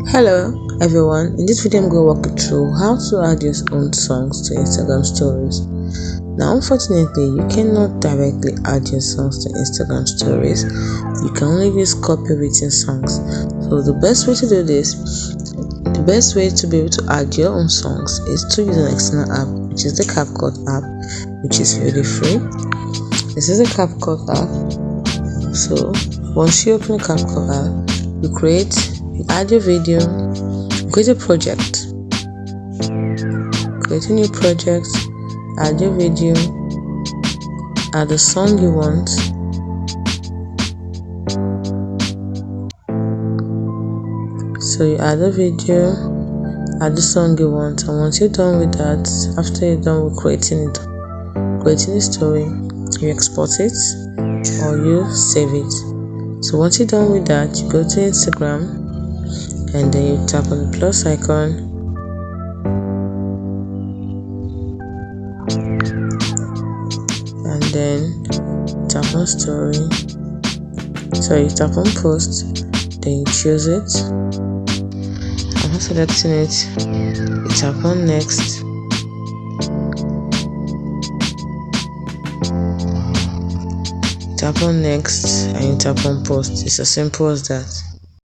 Hello everyone, in this video I'm going to walk you through how to add your own songs to Instagram stories. Now unfortunately you cannot directly add your songs to Instagram stories. You can only use copywritten songs. So the best way to do this, the best way to be able to add your own songs is to use an external app, which is the CapCut app, which is really free. This is a CapCut app. So once you open the CapCut app, you add your video, create a project, create a new project, add your video, add the song you want, so you add the video, add the song you want, and once you're done with that, after you're done with creating the story, you export it or you save it. So once you're done with that, you go to Instagram and then you tap on the plus icon and then tap on story. So you tap on post, then you choose it. After selecting it, you tap on next. Tap on next and you tap on post. It's as simple as that.